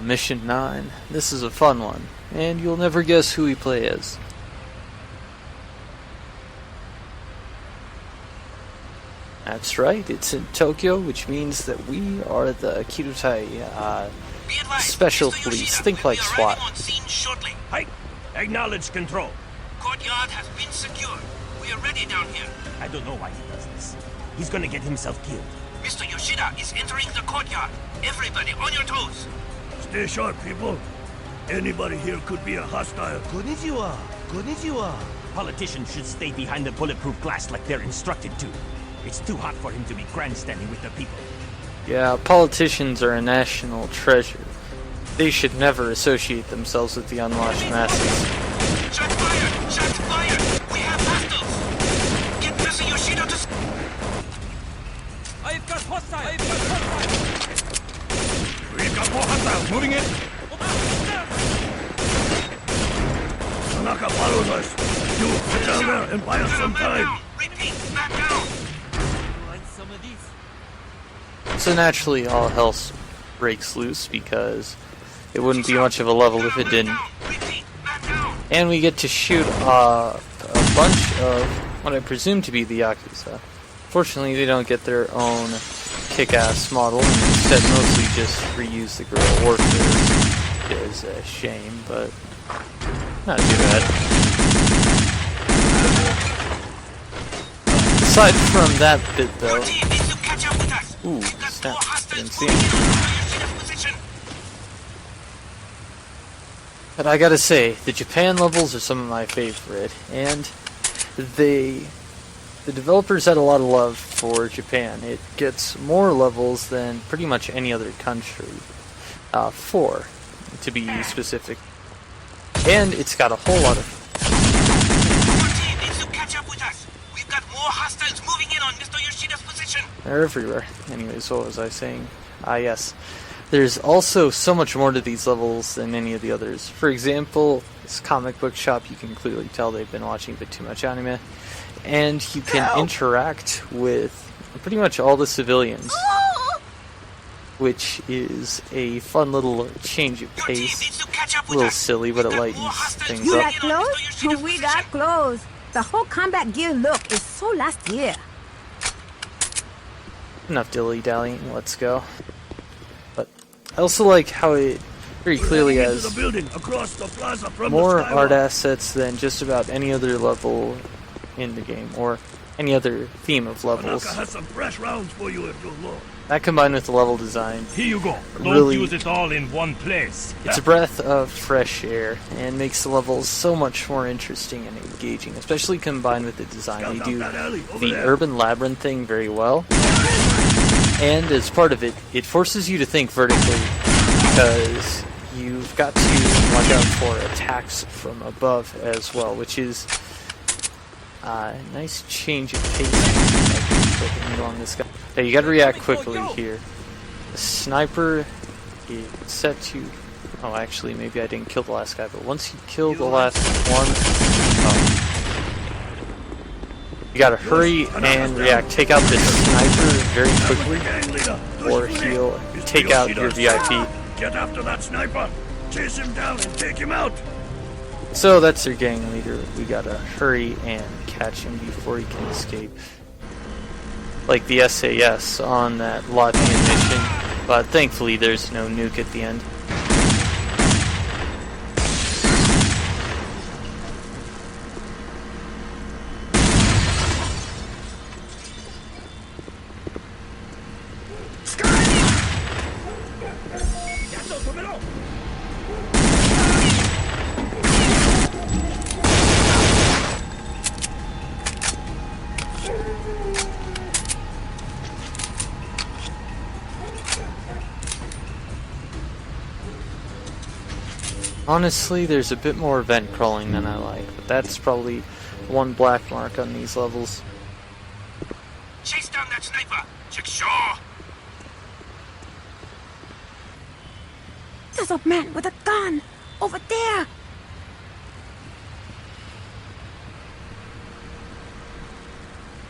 Mission 9. This is a fun one, and you'll never guess who we play as. That's right, it's in Tokyo, which means that we are the Kirutai Special Police. Think like SWAT. Hey, acknowledge control. Courtyard has been secured. We are ready down here. I don't know why he does this. He's gonna get himself killed. Mr. Yoshida is entering the courtyard. Everybody on your toes. Stay sharp, people. Anybody here could be a hostile. Konnichiwa. Konnichiwa. Politicians should stay behind the bulletproof glass like they're instructed to. It's too hot for him to be grandstanding with the people. Yeah, politicians are a national treasure. They should never associate themselves with the unwashed masses. Shots fired! Shots fired! We have hostiles! Get Mr. Yoshida to... I've got hostile! I've got hostile! We've got more hostiles moving in. Tanaka follows us. You get down there and buy us some time. Repeat, back down! Some of these. So naturally all hell breaks loose because it wouldn't be much of a level if it didn't. Repeat, back down! And we get to shoot a bunch of what I presume to be the Yakuza. Fortunately, they don't get their own kick-ass model, and instead mostly just reuse the guerrilla warfare. It is a shame, but not too bad. Aside from that bit, though... Ooh, snap. Didn't see him. But I gotta say, the Japan levels are some of my favorite, and the developers had a lot of love for Japan. It gets more levels than pretty much any other country. 4, to be specific. And it's got a whole lot of... They're everywhere. Anyways, what was I saying? Yes. There's also so much more to these levels than any of the others. For example, this comic book shop, you can clearly tell they've been watching a bit too much anime. And you can interact with pretty much all the civilians. Which is a fun little change of pace. A little silly, but it lightens things You up. got clothes? We got clothes. The whole combat gear look is so last year. Enough dilly-dallying, let's go. But I also like how it very clearly has more art assets than just about any other level in the game, or any other theme of levels. Has some fresh rounds for you if you'll look. That combined with the level design, Here you go. Don't really, use it all in one place. it's a breath of fresh air and makes the levels so much more interesting and engaging, especially combined with the design. They do the urban labyrinth thing very well, and as part of it, it forces you to think vertically because you've got to watch out for attacks from above as well, which is a nice change of pace on this guy. Hey, you gotta react quickly here. The sniper is set to... Oh, actually, maybe I didn't kill the last guy, but once you kill the last one... Oh. You gotta hurry and react. Take out the sniper very quickly, or he'll take out your VIP. Get after that sniper. Chase him down and take him out. So that's your gang leader. We gotta hurry and catch him before he can escape. Like the SAS on that Latvian mission, but thankfully there's no nuke at the end. Honestly, there's a bit more vent crawling than I like, but that's probably one black mark on these levels. Chase down that sniper! Chickshaw! There's a man with a gun over there.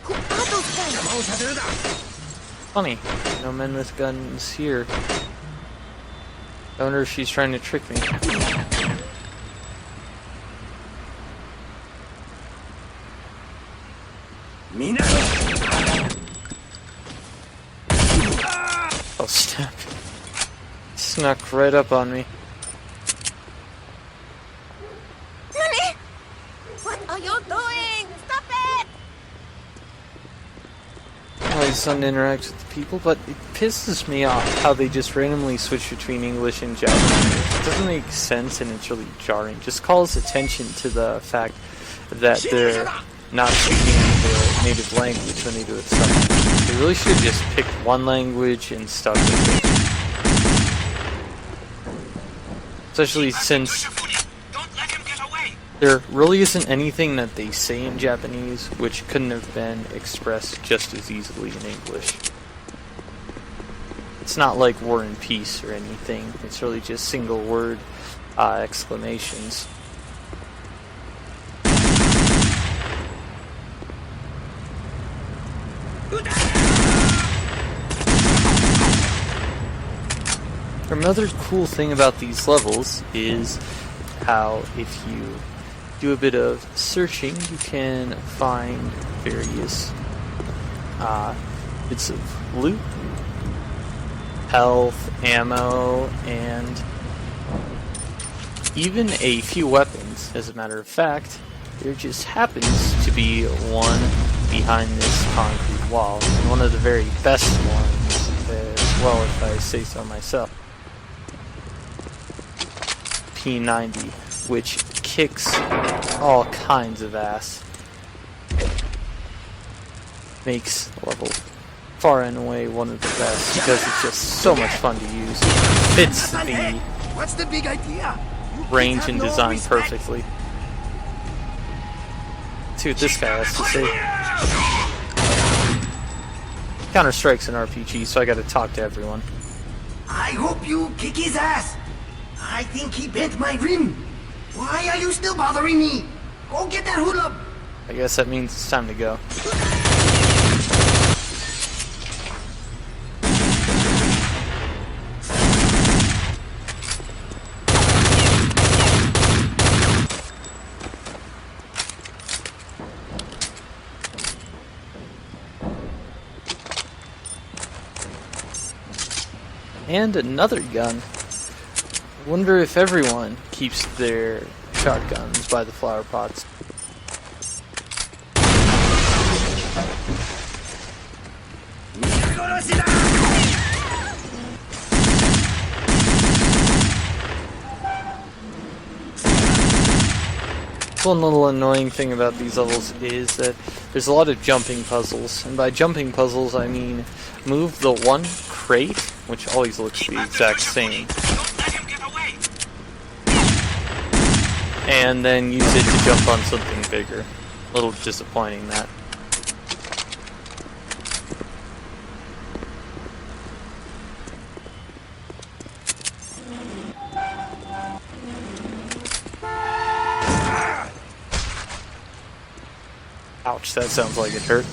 Who are those guys? Funny, no men with guns here. I wonder if she's trying to trick me. Oh snap. Snuck right up on me. Nani? What are you doing? Stop it! Always fun to interact with the people, but it pisses me off how they just randomly switch between English and Japanese. It doesn't make sense and it's really jarring. Just calls attention to the fact that they're not speaking their native language when they do it something. They really should have just picked one language and stuck with it. Especially since there really isn't anything that they say in Japanese which couldn't have been expressed just as easily in English. It's not like War and Peace or anything. It's really just single word exclamations. Another cool thing about these levels is how if you do a bit of searching, you can find various bits of loot, health, ammo, and even a few weapons. As a matter of fact, there just happens to be one behind this concrete wall, and one of the very best ones as well, if I say so myself. P90, which kicks all kinds of ass. Makes the level far and away one of the best because it's just so much fun to use. Fits the What's the big idea? range and design perfectly. See what this guy has to say. Counter-Strike's an RPG, so I gotta talk to everyone. I hope you kick his ass. I think he bent my rim. Why are you still bothering me? Go get that hood up. I guess that means it's time to go. And another gun. Wonder if everyone keeps their shotguns by the flower pots. One little annoying thing about these levels is that there's a lot of jumping puzzles, and by jumping puzzles I mean move the one crate, which always looks the exact same, and then use it to jump on something bigger. A little disappointing, that. Ouch, that sounds like it hurt.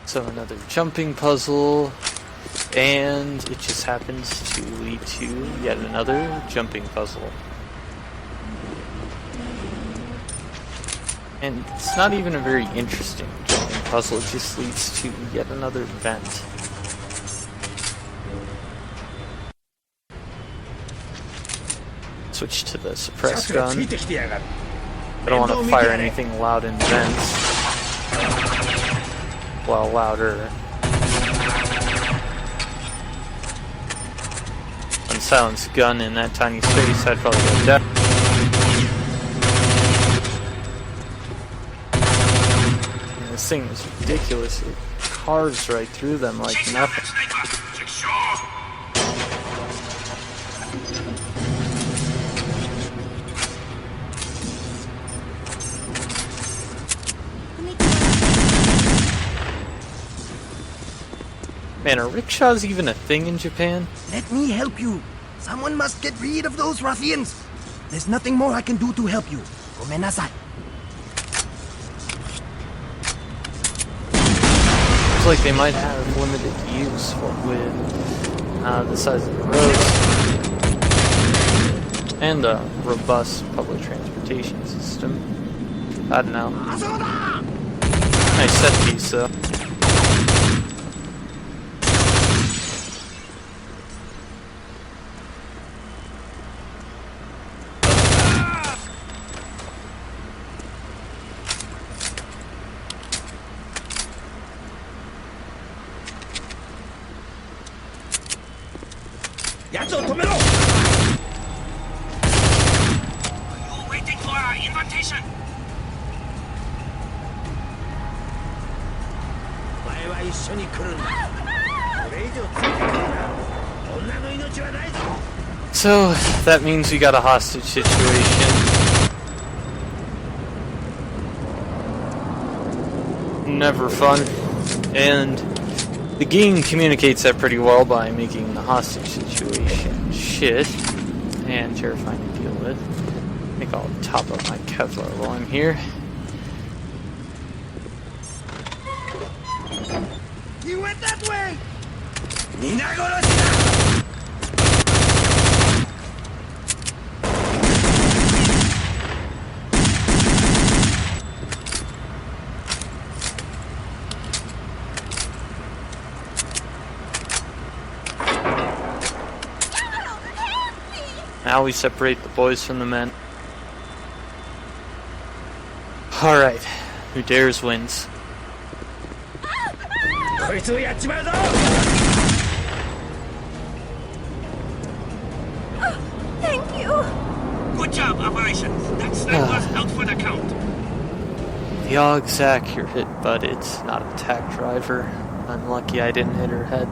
So another jumping puzzle, and it just happens to lead to yet another jumping puzzle. And it's not even a very interesting jumping puzzle, it just leads to yet another vent. Switch to the suppress gun. I don't want to fire anything loud in vents. Well, louder. Unsilenced gun in that tiny space, I'd probably go deaf. And this thing is ridiculous. It carves right through them like nothing. Man, are rickshaws even a thing in Japan? Let me help you. Someone must get rid of those ruffians. There's nothing more I can do to help you. Gomenasai. like they might have limited use with the size of the roads and a robust public transportation system. I don't know. Nice set piece though. You waiting for our invitation? So that means we got a hostage situation. Never fun. And the game communicates that pretty well by making the hostage situation shit and terrifying to deal with. I think I'll top up my Kevlar while I'm here. You went that way! Now we separate the boys from the men. Alright, who dares wins. Thank you. Good job, Operation. That sniper's out for the count. The Og's accurate, but it's not a tack driver. I'm lucky I didn't hit her head.